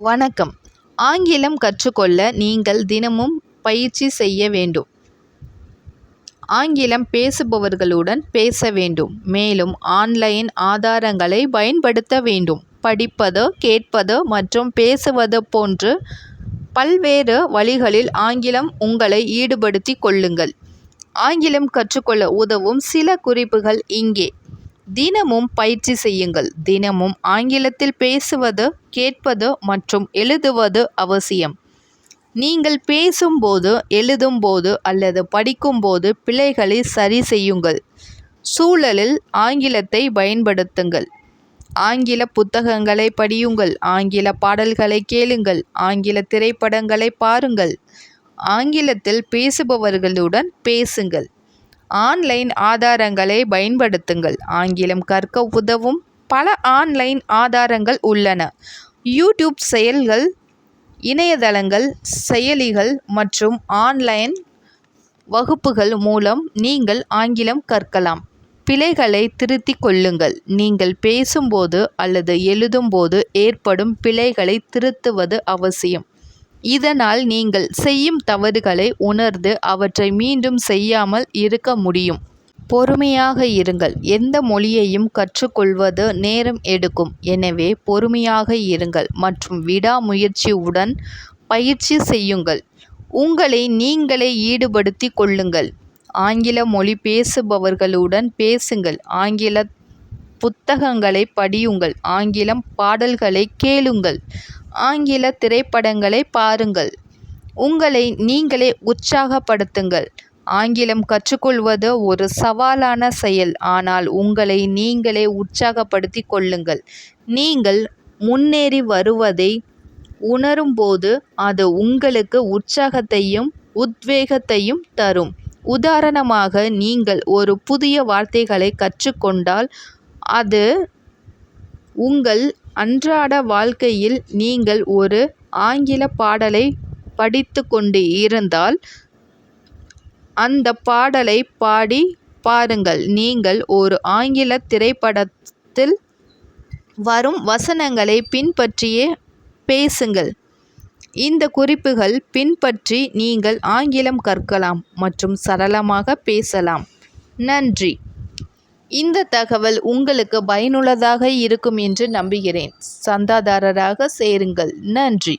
வணக்கம். ஆங்கிலம் கற்றுக்கொள்ள நீங்கள் தினமும் பயிற்சி செய்ய வேண்டும். ஆங்கிலம் பேசுபவர்களுடன் பேச வேண்டும். மேலும் ஆன்லைன் ஆதாரங்களை பயன்படுத்த வேண்டும். படிப்பது, கேட்பது மற்றும் பேசுவது போன்று பல்வேறு வழிகளில் ஆங்கிலம் உங்களை ஈடுபடுத்திக் கொள்ளுங்கள். ஆங்கிலம் கற்றுக்கொள்ள உதவும் சில குறிப்புகள் இங்கே. தினமும் பயிற்சி செய்யுங்கள். தினமும் ஆங்கிலத்தில் பேசுவது, கேட்பது மற்றும் எழுதுவது அவசியம். நீங்கள் பேசும்போது, எழுதும்போது அல்லது படிக்கும்போது பிழைகளை சரி செய்யுங்கள். சூழலில் ஆங்கிலத்தை பயன்படுத்துங்கள். ஆங்கில புத்தகங்களை படியுங்கள். ஆங்கில பாடல்களை கேளுங்கள். ஆங்கில திரைப்படங்களை பாருங்கள். ஆங்கிலத்தில் பேசுபவர்களுடன் பேசுங்கள். ஆன்லைன் ஆதாரங்களை பயன்படுத்துங்கள். ஆங்கிலம் கற்க உதவும் பல ஆன்லைன் ஆதாரங்கள் உள்ளன. யூடியூப் செயல்கள், இணையதளங்கள், செயலிகள் மற்றும் ஆன்லைன் வகுப்புகள் மூலம் நீங்கள் ஆங்கிலம் கற்கலாம். பிழைகளை திருத்திக் கொள்ளுங்கள். நீங்கள் பேசும்போது அல்லது எழுதும்போது ஏற்படும் பிழைகளை திருத்துவது அவசியம். இதனால் நீங்கள் செய்யும் தவறுகளை உணர்ந்து அவற்றை மீண்டும் செய்யாமல் இருக்க முடியும். பொறுமையாக இருங்கள். எந்த மொழியையும் கற்றுக்கொள்வது நேரம் எடுக்கும். எனவே பொறுமையாக இருங்கள் மற்றும் விடாமுயற்சியுடன் பயிற்சி செய்யுங்கள். உங்களை நீங்களே ஈடுபடுத்திக் கொள்ளுங்கள். ஆங்கில மொழி பேசுபவர்களுடன் பேசுங்கள். ஆங்கில புத்தகங்களை படியுங்கள். ஆங்கிலம் பாடல்களை கேளுங்கள். ஆங்கில திரைப்படங்களை பாருங்கள். உங்களை நீங்களே உற்சாகப்படுத்துங்கள். ஆங்கிலம் கற்றுக்கொள்வது ஒரு சவாலான செயல். ஆனால் உங்களை நீங்களே உற்சாகப்படுத்திக் கொள்ளுங்கள். நீங்கள் முன்னேறி வருவதை உணரும்போது அது உங்களுக்கு உற்சாகத்தையும் உத்வேகத்தையும் தரும். உதாரணமாக, நீங்கள் ஒரு புதிய வார்த்தைகளை கற்றுக்கொண்டால் அது உங்கள் அன்றாட வாழ்க்கையில் நீங்கள் ஒரு ஆங்கில பாடலை படித்து கொண்டு இருந்தால் அந்த பாடலை பாடி பாருங்கள். நீங்கள் ஒரு ஆங்கில திரைப்படத்தில் வரும் வசனங்களை பின்பற்றியே பேசுங்கள். இந்த குறிப்புகள் பின்பற்றி நீங்கள் ஆங்கிலம் கற்கலாம் மற்றும் சரளமாக பேசலாம். நன்றி. இந்த தகவல் உங்களுக்கு பயனுள்ளதாக இருக்கும் என்று நம்புகிறேன். சந்தாதாரராக சேருங்கள். நன்றி.